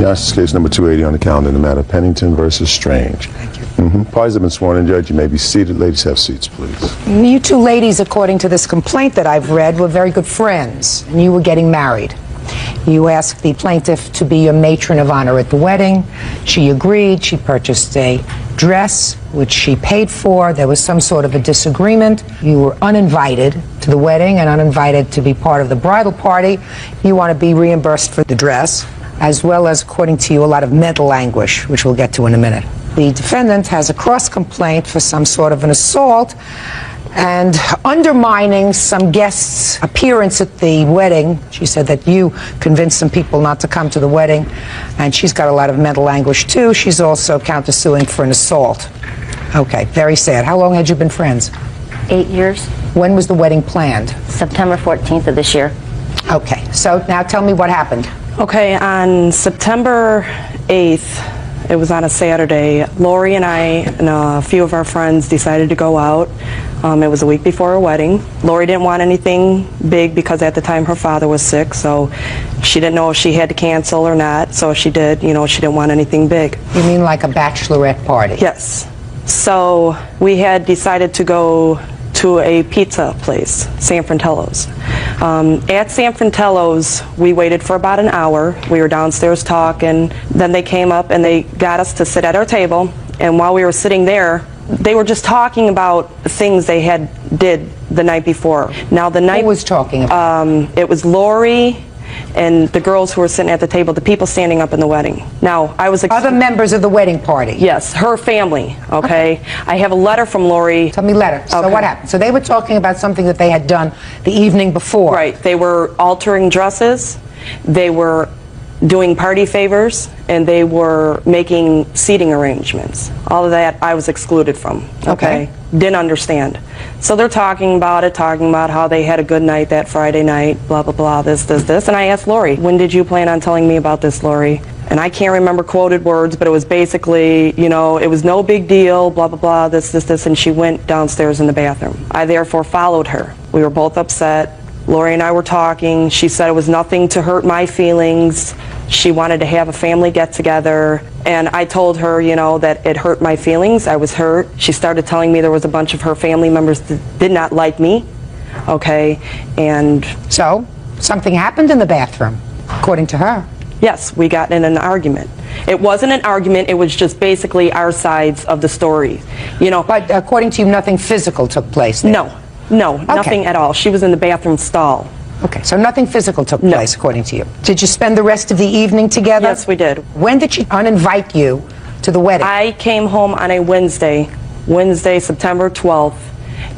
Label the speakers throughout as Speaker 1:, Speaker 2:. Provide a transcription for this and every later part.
Speaker 1: Yes, case number 280 on the calendar in the matter Pennington versus Strange.
Speaker 2: Thank you.
Speaker 1: Parties have been sworn in, Judge. You may be seated. Ladies, have seats, please.
Speaker 2: You two ladies, according to this complaint that I've read, were very good friends, and you were getting married. You asked the plaintiff to be your matron of honor at the wedding. She agreed. She purchased a dress, which she paid for. There was some sort of a disagreement. You were uninvited to the wedding and uninvited to be part of the bridal party. You want to be reimbursed for the dress, as well as, according to you, a lot of mental anguish, which we'll get to in a minute. The defendant has a cross-complaint for some sort of an assault and undermining some guests' appearance at the wedding. She said that you convinced some people not to come to the wedding, and she's got a lot of mental anguish too. She's also countersuing for an assault. Okay, very sad. How long had you been friends?
Speaker 3: 8 years.
Speaker 2: When was the wedding planned?
Speaker 3: September 14th of this year.
Speaker 2: Okay, so now tell me what happened.
Speaker 4: Okay, on September 8th, it was on a Saturday, Lori and I and a few of our friends decided to go out. It was a week before her wedding. Lori didn't want anything big because at the time her father was sick, so she didn't know if she had to cancel or not, so she did, you know, she didn't want anything big.
Speaker 2: You mean like a bachelorette party?
Speaker 4: Yes. So we had decided to go to a pizza place, San Fratello's. At San Fratello's, we waited for about an hour. We were downstairs talking. Then they came up and they got us to sit at our table. And while we were sitting there, they were just talking about things they had did the night before. Now the night
Speaker 2: Who was talking about?
Speaker 4: It was Lori and the girls who were sitting at the table, the people standing up in the wedding. Now I was
Speaker 2: Other members of the wedding party?
Speaker 4: Yes, her family. Okay. I have a letter from Lori.
Speaker 2: Tell me letter. So
Speaker 4: Okay.
Speaker 2: what happened? So they were talking about something that they had done the evening before.
Speaker 4: Right. They were altering dresses. They were doing party favors, and they were making seating arrangements. All of that I was excluded from.
Speaker 2: Okay.
Speaker 4: Didn't understand. So they're talking about how they had a good night that Friday night, blah, blah, blah, this. And I asked Lori, when did you plan on telling me about this, Lori? And I can't remember quoted words, but it was basically, you know, it was no big deal, blah, blah, blah, this, and she went downstairs in the bathroom. I therefore followed her. We were both upset. Lori and I were talking. She said it was nothing to hurt my feelings. She wanted to have a family get-together. And I told her, you know, that it hurt my feelings. I was hurt. She started telling me there was a bunch of her family members that did not like me. Okay, and...
Speaker 2: So, something happened in the bathroom, according to her.
Speaker 4: Yes, we got in an argument. It wasn't an argument, it was just basically our sides of the story. You know.
Speaker 2: But according to you, nothing physical took place there?
Speaker 4: No, nothing at all. She was in the bathroom stall.
Speaker 2: Okay, so nothing physical took place, according to you. Did you spend the rest of the evening together?
Speaker 4: Yes, we did.
Speaker 2: When did she uninvite you to the wedding?
Speaker 4: I came home on a Wednesday, September 12th,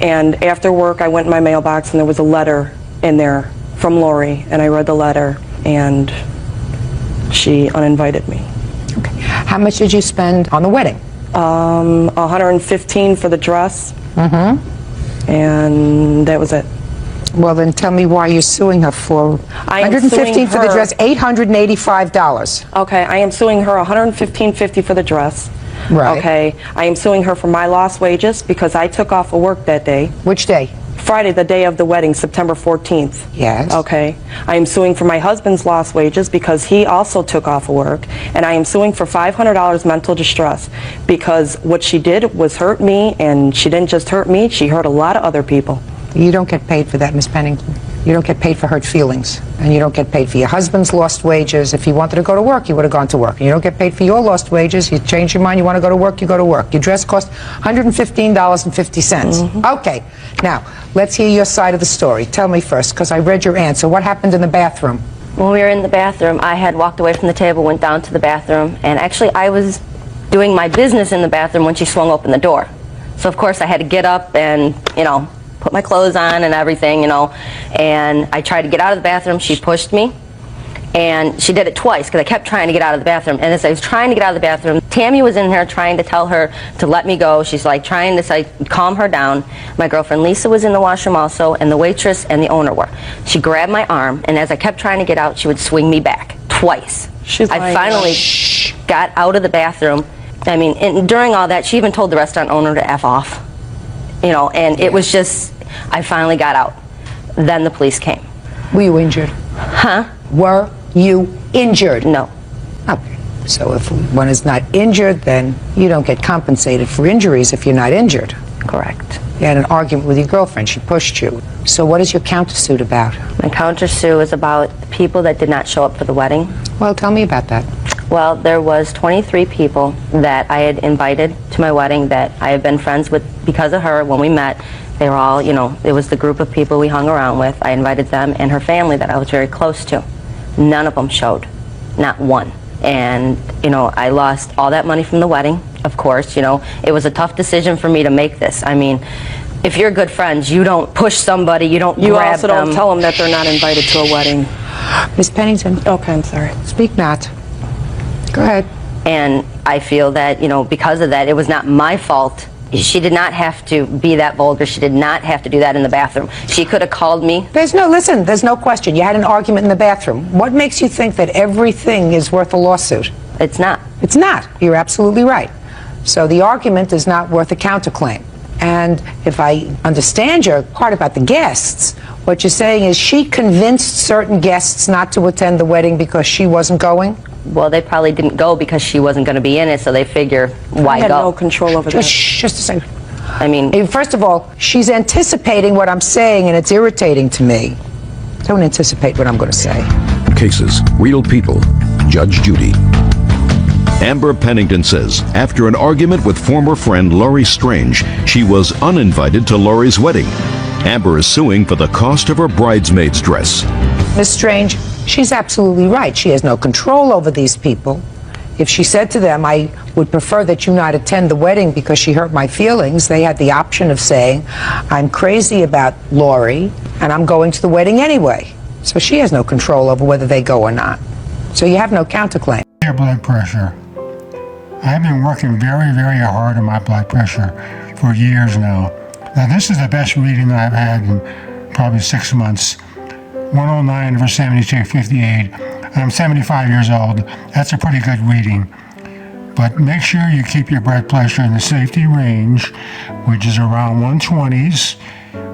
Speaker 4: and after work I went in my mailbox and there was a letter in there from Lori, and I read the letter, and she uninvited me.
Speaker 2: Okay. How much did you spend on the wedding?
Speaker 4: $115 for the dress, and that was it.
Speaker 2: Well, then tell me why you're suing her for $115 for the dress, $885.
Speaker 4: Okay, I am suing her $115.50 for the dress.
Speaker 2: Right.
Speaker 4: Okay, I am suing her for my lost wages because I took off of work that day.
Speaker 2: Which day?
Speaker 4: Friday, the day of the wedding, September 14th.
Speaker 2: Yes.
Speaker 4: Okay. I am suing for my husband's lost wages because he also took off of work. And I am suing for $500 mental distress because what she did was hurt me, and she didn't just hurt me, she hurt a lot of other people.
Speaker 2: You don't get paid for that, Miss Pennington. You don't get paid for hurt feelings. And you don't get paid for your husband's lost wages. If he wanted to go to work, he would have gone to work. And you don't get paid for your lost wages. You change your mind, you want to go to work, you go to work. Your dress cost $115.50. Okay. Now, let's hear your side of the story. Tell me first, because I read your answer. What happened in the bathroom?
Speaker 3: When we were in the bathroom, I had walked away from the table, went down to the bathroom, and actually I was doing my business in the bathroom when she swung open the door. So of course I had to get up and, you know, put my clothes on and everything, you know, and I tried to get out of the bathroom. She pushed me, and she did it twice because I kept trying to get out of the bathroom. And as I was trying to get out of the bathroom, Tammy was in there trying to tell her to let me go. She's like trying to calm her down. My girlfriend Lisa was in the washroom also, and the waitress and the owner were. She grabbed my arm, and as I kept trying to get out, she would swing me back twice. I finally got out of the bathroom. I mean, and during all that, she even told the restaurant owner to F off. You know, and it was just, I finally got out. Then the police came.
Speaker 2: Were you injured?
Speaker 3: Huh?
Speaker 2: Were you injured?
Speaker 3: No.
Speaker 2: Okay. So if one is not injured, then you don't get compensated for injuries if you're not injured.
Speaker 3: Correct.
Speaker 2: You had an argument with your girlfriend. She pushed you. So what is your countersuit about?
Speaker 3: My countersue is about the people that did not show up for the wedding.
Speaker 2: Well, tell me about that.
Speaker 3: Well, there was 23 people that I had invited to my wedding that I have been friends with because of her. When we met, they were all, it was the group of people we hung around with. I invited them and her family that I was very close to. None of them showed. Not one. And, I lost all that money from the wedding, of course. It was a tough decision for me to make this. I mean, if you're good friends, you don't push somebody, you don't grab them.
Speaker 4: You also don't tell them that they're not invited to a wedding.
Speaker 2: Miss Pennington.
Speaker 4: Okay, I'm sorry.
Speaker 2: Speak not. Go ahead.
Speaker 3: And I feel that, because of that, it was not my fault. She did not have to be that vulgar. She did not have to do that in the bathroom. She could have called me.
Speaker 2: There's no question. You had an argument in the bathroom. What makes you think that everything is worth a lawsuit?
Speaker 3: It's not.
Speaker 2: It's not. You're absolutely right. So the argument is not worth a counterclaim. And if I understand your part about the guests, what you're saying is she convinced certain guests not to attend the wedding because she wasn't going?
Speaker 3: Well, they probably didn't go because she wasn't going to be in it, so they figure, why
Speaker 4: I had
Speaker 3: go?
Speaker 4: no control over that.
Speaker 2: Just a second.
Speaker 3: I mean,
Speaker 2: First of all, she's anticipating what I'm saying, and it's irritating to me. Don't anticipate what I'm going to say.
Speaker 5: Cases, real people. Judge Judy. Amber Pennington says after an argument with former friend Laurie Strange, she was uninvited to Laurie's wedding. Amber is suing for the cost of her bridesmaid's dress.
Speaker 2: Miss Strange, she's absolutely right. She has no control over these people. If she said to them, I would prefer that you not attend the wedding because she hurt my feelings, they had the option of saying, I'm crazy about Laurie, and I'm going to the wedding anyway. So she has no control over whether they go or not. So you have no counterclaim.
Speaker 6: Your blood pressure. I've been working very, very hard on my blood pressure for years now. Now this is the best reading I've had in probably 6 months. 109 over 72.58. I'm 75 years old. That's a pretty good reading. But make sure you keep your blood pressure in the safety range, which is around 120s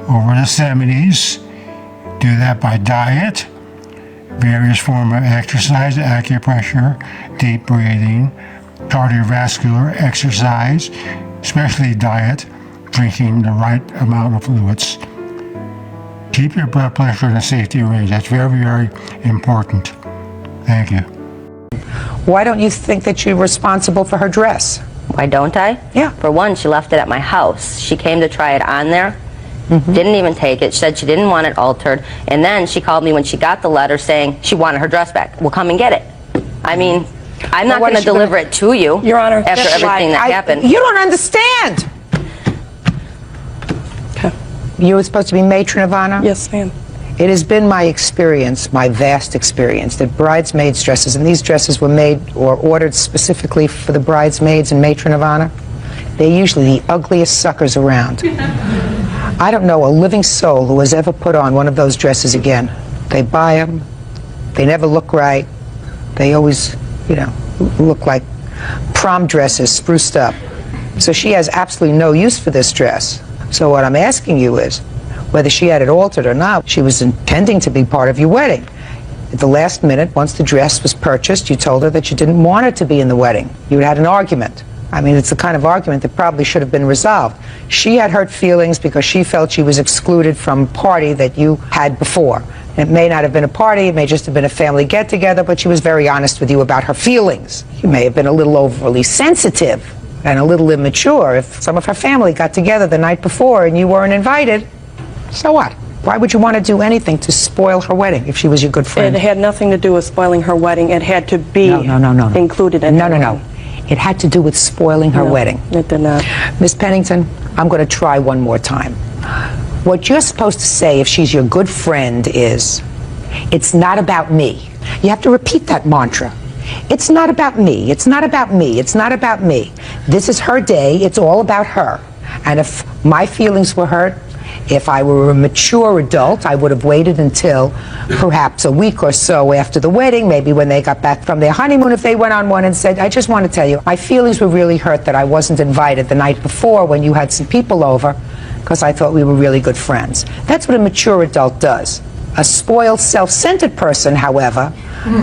Speaker 6: over the 70s. Do that by diet, various form of exercise, acupressure, deep breathing, cardiovascular exercise, especially diet, drinking the right amount of fluids. Keep your blood pressure in a safety range. That's very, very important. Thank you.
Speaker 2: Why don't you think that you're responsible for her dress?
Speaker 3: why don't I?
Speaker 2: Yeah.
Speaker 3: For one, she left it at my house. She came to try it on there. Didn't even take it. She said she didn't want it altered. And then she called me when she got the letter saying she wanted her dress back. Well, come and get it. I mean, I'm not going to deliver it to you,
Speaker 4: Your Honor,
Speaker 3: after
Speaker 4: that's
Speaker 3: everything that happened.
Speaker 2: You don't understand.
Speaker 4: Okay.
Speaker 2: You were supposed to be matron of honor?
Speaker 4: Yes, ma'am.
Speaker 2: It has been my experience, my vast experience, that bridesmaids' dresses, and these dresses were made or ordered specifically for the bridesmaids and matron of honor, they're usually the ugliest suckers around. I don't know a living soul who has ever put on one of those dresses again. They buy them, they never look right, they always, you know, look like prom dresses spruced up. So she has absolutely no use for this dress. So what I'm asking you is, whether she had it altered or not, she was intending to be part of your wedding. At the last minute, once the dress was purchased, you told her that you didn't want her to be in the wedding. You had an argument. I mean, it's the kind of argument that probably should have been resolved. She had hurt feelings because she felt she was excluded from a party that you had before. It may not have been a party, it may just have been a family get-together, but she was very honest with you about her feelings. You may have been a little overly sensitive and a little immature. If some of her family got together the night before and you weren't invited, so what? Why would you want to do anything to spoil her wedding if she was your good friend?
Speaker 4: It had nothing to do with spoiling her wedding. It had to be included in her wedding.
Speaker 2: It had to do with spoiling her wedding.
Speaker 4: It did not.
Speaker 2: Miss Pennington, I'm going to try one more time. What you're supposed to say if she's your good friend is, it's not about me. You have to repeat that mantra. It's not about me. It's not about me. It's not about me. This is her day. It's all about her. And if my feelings were hurt, if I were a mature adult, I would have waited until perhaps a week or so after the wedding, maybe when they got back from their honeymoon, if they went on one and said, I just want to tell you, my feelings were really hurt that I wasn't invited the night before when you had some people over, because I thought we were really good friends. That's what a mature adult does. A spoiled, self-centered person, however,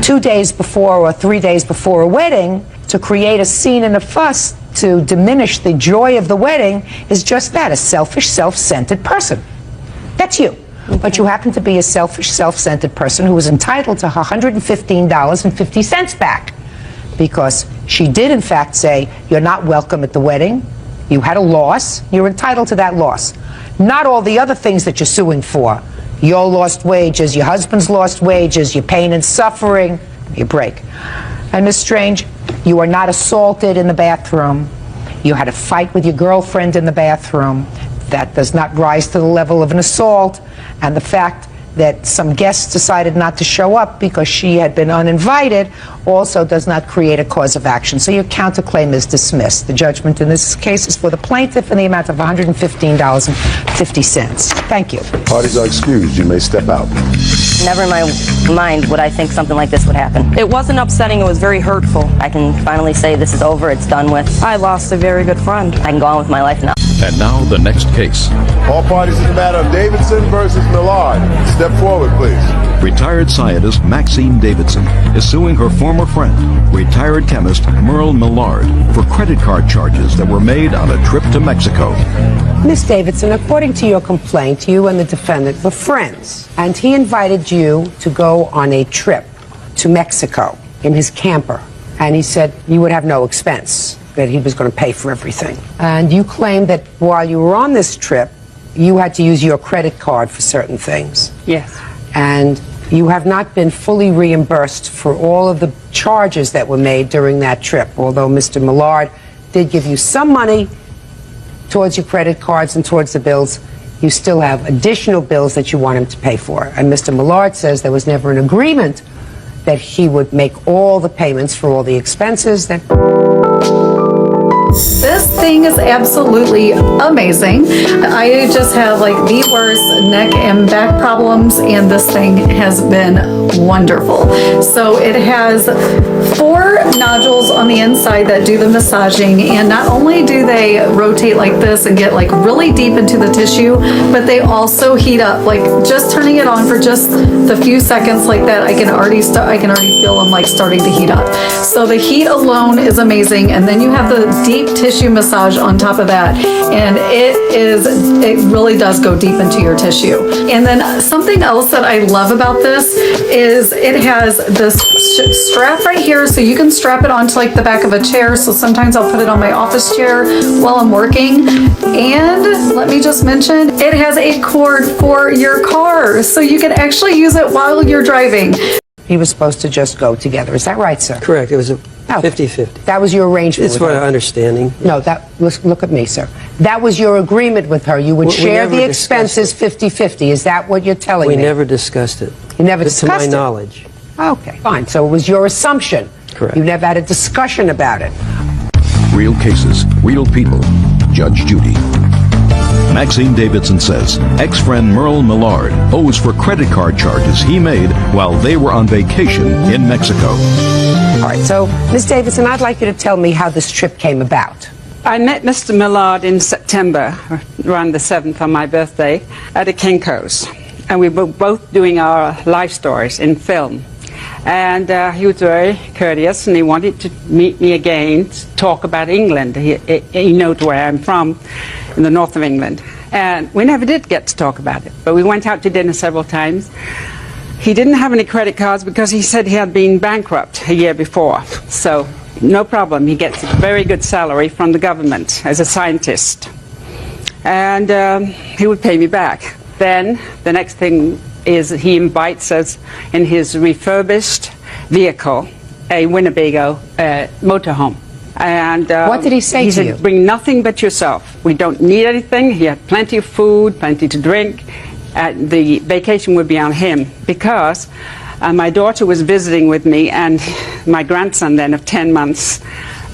Speaker 2: 2 days before or 3 days before a wedding, to create a scene and a fuss to diminish the joy of the wedding is just that, a selfish, self-centered person. That's you. But you happen to be a selfish, self-centered person who was entitled to her $115.50 back, because she did in fact say, you're not welcome at the wedding, you had a loss, you're entitled to that loss. Not all the other things that you're suing for. Your lost wages, your husband's lost wages, your pain and suffering, your break. And Ms. Strange, you are not assaulted in the bathroom. You had a fight with your girlfriend in the bathroom. That does not rise to the level of an assault. And the fact that some guests decided not to show up because she had been uninvited also does not create a cause of action. So your counterclaim is dismissed. The judgment in this case is for the plaintiff in the amount of $115.50. Thank you.
Speaker 1: Parties are excused. You may step out.
Speaker 3: Never in my mind would I think something like this would happen.
Speaker 4: It wasn't upsetting, it was very hurtful.
Speaker 3: I can finally say this is over, it's done with.
Speaker 4: I lost a very good friend.
Speaker 3: I can go on with my life now.
Speaker 5: And now the next case.
Speaker 1: All parties in the matter of Davidson versus Millard. Step forward, please.
Speaker 5: Retired scientist Maxine Davidson is suing her former friend, retired chemist Merle Millard, for credit card charges that were made on a trip to Mexico.
Speaker 2: Miss Davidson, according to your complaint, you and the defendant were friends, and he invited you to go on a trip to Mexico in his camper, and he said you would have no expense, that he was going to pay for everything. And you claimed that while you were on this trip, you had to use your credit card for certain things.
Speaker 7: Yes.
Speaker 2: And you have not been fully reimbursed for all of the charges that were made during that trip, although Mr. Millard did give you some money towards your credit cards and towards the bills. You still have additional bills that you want him to pay for. And Mr. Millard says there was never an agreement that he would make all the payments for all the expenses that...
Speaker 8: This thing is absolutely amazing. I just have like the worst neck and back problems, and this thing has been wonderful. So it has 4 nodules on the inside that do the massaging, and not only do they rotate like this and get like really deep into the tissue, but they also heat up. Like just turning it on for just the few seconds like that, I can already feel them like starting to heat up. So the heat alone is amazing, and then you have the deep tissue massage on top of that, and it really does go deep into your tissue. And then something else that I love about this is it has this strap right here, so you can strap it onto like the back of a chair. So sometimes I'll put it on my office chair while I'm working. And let me just mention, it has a cord for your car, so you can actually use it while you're driving.
Speaker 2: He was supposed to just go together. Is that right, sir?
Speaker 7: Correct. It was a 50-50.
Speaker 2: That was your arrangement
Speaker 7: It's
Speaker 2: with
Speaker 7: for
Speaker 2: her?
Speaker 7: understanding.
Speaker 2: No, look at me, sir. That was your agreement with her. You would share the expenses 50-50. Is that what you're telling me?
Speaker 7: We never discussed it.
Speaker 2: You never discussed it?
Speaker 7: To my knowledge.
Speaker 2: Okay, fine. So it was your assumption.
Speaker 7: Correct.
Speaker 2: You never had a discussion about it.
Speaker 5: Real cases, real people. Judge Judy. Maxine Davidson says ex-friend Merle Millard owes for credit card charges he made while they were on vacation in Mexico.
Speaker 2: All right, so Ms. Davidson, I'd like you to tell me how this trip came about.
Speaker 9: I met Mr. Millard in September, around the 7th on my birthday, at a Kinko's. And we were both doing our life stories in film. And he was very courteous, and he wanted to meet me again to talk about England. He knows where I'm from, in the north of England. And we never did get to talk about it, but we went out to dinner several times. He didn't have any credit cards because he said he had been bankrupt a year before. So no problem, he gets a very good salary from the government as a scientist. And he would pay me back. Then the next thing is he invites us in his refurbished vehicle, a Winnebago motorhome. And
Speaker 2: what did he say
Speaker 9: to you? He
Speaker 2: said,
Speaker 9: bring nothing but yourself. We don't need anything. He had plenty of food, plenty to drink. The vacation would be on him because my daughter was visiting with me, and my grandson then of 10 months,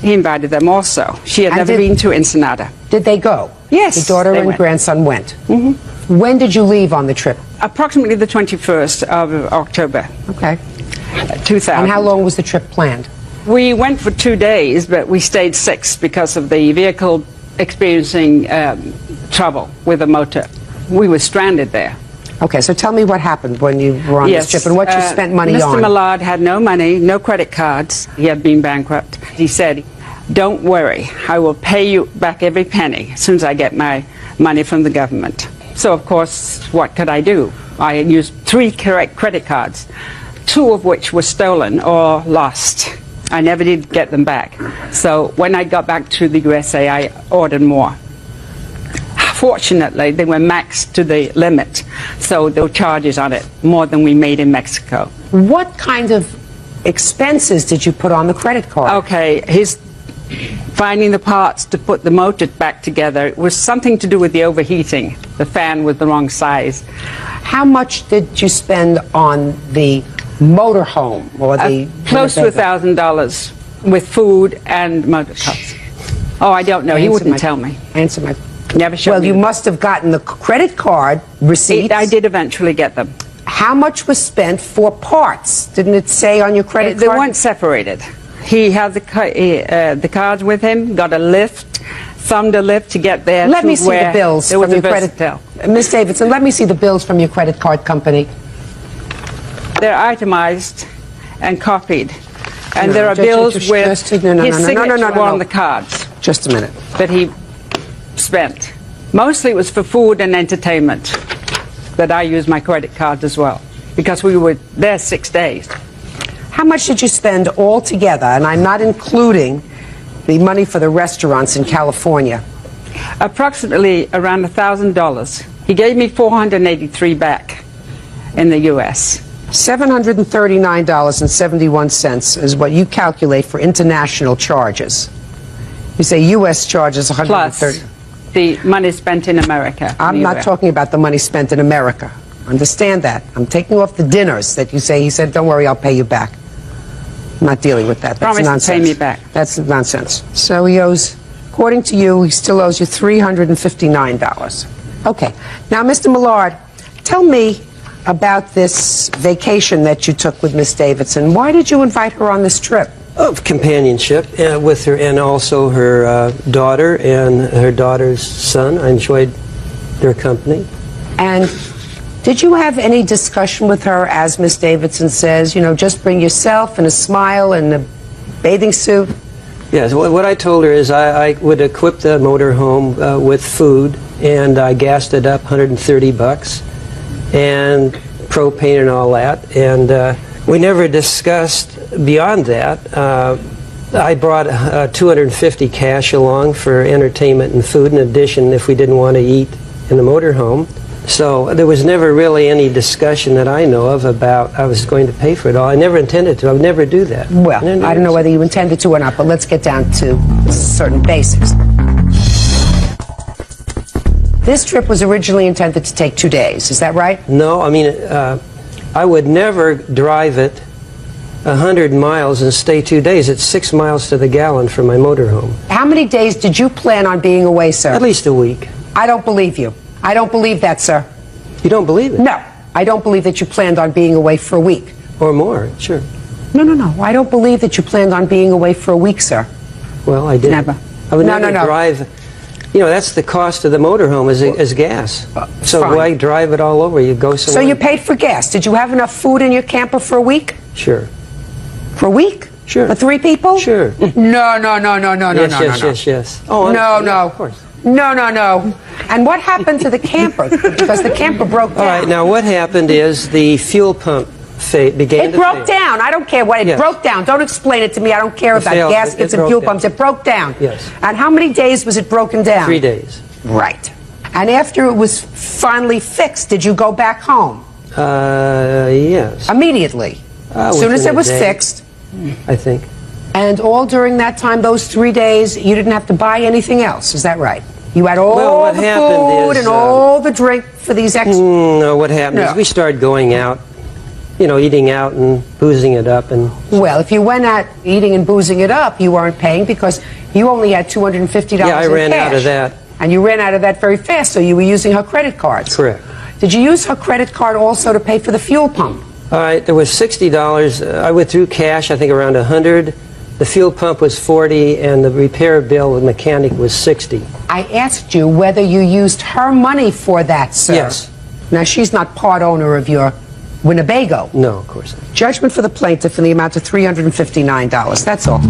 Speaker 9: he invited them also. She had never been to Ensenada.
Speaker 2: Did they go?
Speaker 9: Yes.
Speaker 2: The daughter and
Speaker 9: went.
Speaker 2: Grandson went.
Speaker 9: Mm-hmm.
Speaker 2: When did you leave on the trip?
Speaker 9: Approximately the 21st of October.
Speaker 2: Okay.
Speaker 9: 2000.
Speaker 2: And how long was the trip planned?
Speaker 9: We went for 2 days, but we stayed 6 because of the vehicle experiencing trouble with the motor. We were stranded there.
Speaker 2: Okay, so tell me what happened when you were on this trip and what you spent money
Speaker 9: Mr.
Speaker 2: on.
Speaker 9: Mr. Millard had no money, no credit cards. He had been bankrupt. He said, "Don't worry, I will pay you back every penny as soon as I get my money from the government." So, of course, what could I do? I used 3 credit cards, 2 of which were stolen or lost. I never did get them back. So when I got back to the USA, I ordered more. Fortunately, they were maxed to the limit, so there were charges on it, more than we made in Mexico.
Speaker 2: What kind of expenses did you put on the credit card?
Speaker 9: Okay, his finding the parts to put the motor back together. It was something to do with the overheating. The fan was the wrong size.
Speaker 2: How much did you spend on the motorhome or the
Speaker 9: Close to $1,000 with food and motor costs. Oh, I don't know. He wouldn't tell me.
Speaker 2: Answer my.
Speaker 9: Never showed me.
Speaker 2: Well, you must have gotten the credit card receipts.
Speaker 9: I did eventually get them.
Speaker 2: How much was spent for parts? Didn't it say on your credit
Speaker 9: They
Speaker 2: card?
Speaker 9: weren't separated. He had the cards with him, got a lift, thumbed a lift to get there.
Speaker 2: Let me see the bills
Speaker 9: there was
Speaker 2: from
Speaker 9: a
Speaker 2: your credit.
Speaker 9: versatile.
Speaker 2: Miss Davidson, let me see the bills from your credit card company.
Speaker 9: They're itemized and copied. And
Speaker 2: No,
Speaker 9: there are
Speaker 2: just-
Speaker 9: bills
Speaker 2: just-
Speaker 9: with
Speaker 2: just-
Speaker 9: his
Speaker 2: no, no, no, no,
Speaker 9: signature
Speaker 2: no, no, no,
Speaker 9: on
Speaker 2: no.
Speaker 9: the cards
Speaker 2: Just a minute.
Speaker 9: that he spent. Mostly it was for food and entertainment that I used my credit card as well, because we were there 6 days.
Speaker 2: How much did you spend altogether? And I'm not including the money for the restaurants in California.
Speaker 9: Approximately around $1,000. He gave me $483 back in the U.S.
Speaker 2: $739.71 is what you calculate for international charges. You say U.S. charges
Speaker 9: Plus
Speaker 2: $130.
Speaker 9: the money spent in America.
Speaker 2: I'm
Speaker 9: in the
Speaker 2: not
Speaker 9: US.
Speaker 2: talking about the money spent in America. Understand that. I'm taking off the dinners that you say. He said, "Don't worry, I'll pay you back." I'm not dealing with that. That's
Speaker 9: Promise to
Speaker 2: nonsense.
Speaker 9: pay me back.
Speaker 2: That's nonsense. So he owes, according to you, he still owes you $359. Okay. Now, Mr. Millard, tell me about this vacation that you took with Miss Davidson. Why did you invite her on this trip?
Speaker 7: Of companionship with her, and also her daughter and her daughter's son. I enjoyed their company.
Speaker 2: And did you have any discussion with her, as Miss Davidson says, just bring yourself and a smile and a bathing suit?
Speaker 7: Yes, what I told her is I would equip the motorhome with food, and I gassed it up $130 and propane and all that, and we never discussed beyond that. I brought $250 cash along for entertainment and food in addition if we didn't want to eat in the motorhome. So there was never really any discussion that I know of about I was going to pay for it all. I never intended to. I would never do that.
Speaker 2: Well, I don't know whether you intended to or not, but let's get down to certain basics. This trip was originally intended to take 2 days. Is that right?
Speaker 7: No, I mean, I would never drive it 100 miles and stay 2 days. It's 6 miles to the gallon for my motorhome.
Speaker 2: How many days did you plan on being away, sir?
Speaker 7: At least a week.
Speaker 2: I don't believe you. I don't believe that, sir.
Speaker 7: You don't believe it?
Speaker 2: No, I don't believe that you planned on being away for a week.
Speaker 7: Or more, sure.
Speaker 2: No, no, no. I don't believe that you planned on being away for a week, sir.
Speaker 7: Well, I did.
Speaker 9: Never.
Speaker 7: I would
Speaker 2: No,
Speaker 7: never
Speaker 2: no, no.
Speaker 7: drive. That's the cost of the motorhome is gas. So
Speaker 2: fine.
Speaker 7: why drive it all over? You go
Speaker 2: So
Speaker 7: somewhere.
Speaker 2: you paid for gas. Did you have enough food in your camper for a week?
Speaker 7: Sure.
Speaker 2: For a week?
Speaker 7: Sure.
Speaker 2: For 3 people?
Speaker 7: Sure.
Speaker 2: No, no, no, no, no, no,
Speaker 7: Yes,
Speaker 2: no,
Speaker 7: yes,
Speaker 2: no.
Speaker 7: yes, yes. Oh,
Speaker 2: No,
Speaker 7: yeah,
Speaker 2: no.
Speaker 7: of course.
Speaker 2: No, no, no. And what happened to the camper? Because the camper broke down.
Speaker 7: All right, now what happened is the fuel pump began
Speaker 2: It
Speaker 7: to
Speaker 2: broke
Speaker 7: fail.
Speaker 2: down. I don't care what. It
Speaker 7: Yes.
Speaker 2: broke down. Don't explain it to me. I don't care
Speaker 7: It
Speaker 2: about
Speaker 7: failed.
Speaker 2: gaskets
Speaker 7: It
Speaker 2: and
Speaker 7: broke
Speaker 2: fuel
Speaker 7: down.
Speaker 2: pumps. It broke down.
Speaker 7: Yes.
Speaker 2: And how many days was it broken down?
Speaker 7: 3 days.
Speaker 2: Right. And after it was finally fixed, did you go back home?
Speaker 7: Yes,
Speaker 2: Immediately. As soon as
Speaker 7: within
Speaker 2: it
Speaker 7: a
Speaker 2: was
Speaker 7: day.
Speaker 2: fixed.
Speaker 7: I think.
Speaker 2: And all during that time, those 3 days, you didn't have to buy anything else. Is that right? You had all
Speaker 7: Well, what
Speaker 2: the
Speaker 7: happened
Speaker 2: food
Speaker 7: is,
Speaker 2: and all the drink for these extra.
Speaker 7: No, what happened
Speaker 2: No.
Speaker 7: is we started going out, eating out and boozing it up, and
Speaker 2: Well, if you went out eating and boozing it up, you weren't paying because you only had $250
Speaker 7: yeah, I
Speaker 2: in
Speaker 7: ran
Speaker 2: cash.
Speaker 7: out of that.
Speaker 2: And you ran out of that very fast, so you were using her credit cards.
Speaker 7: Correct.
Speaker 2: Did you use her credit card also to pay for the fuel pump?
Speaker 7: All right, there was $60. I withdrew cash, I think around 100. The fuel pump was 40, and the repair bill with mechanic was 60.
Speaker 2: I asked you whether you used her money for that, sir.
Speaker 7: Yes.
Speaker 2: Now, she's not part owner of your Winnebago.
Speaker 7: No, of course not.
Speaker 2: Judgment for the plaintiff in the amount of $359. That's all.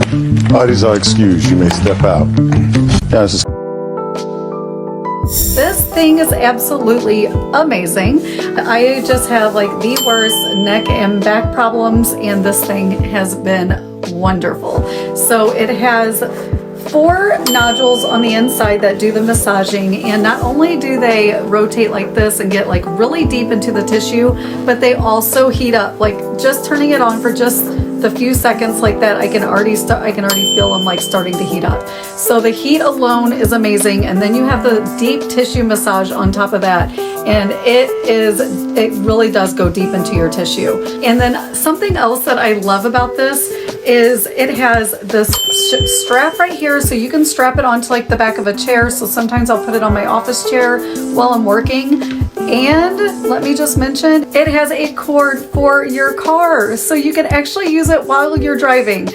Speaker 1: Parties are excused. You may step out. Yes.
Speaker 8: This thing is absolutely amazing. I just have like the worst neck and back problems, and this thing has been wonderful. So it has 4 nodules on the inside that do the massaging, and not only do they rotate like this and get like really deep into the tissue, but they also heat up. Like just turning it on for just the few seconds like that, I can already feel them like starting to heat up. So the heat alone is amazing, and then you have the deep tissue massage on top of that, and it really does go deep into your tissue. And then something else that I love about this is it has this strap right here, so you can strap it onto like the back of a chair. So sometimes I'll put it on my office chair while I'm working. And let me just mention, it has a cord for your car, so you can actually use it while you're driving.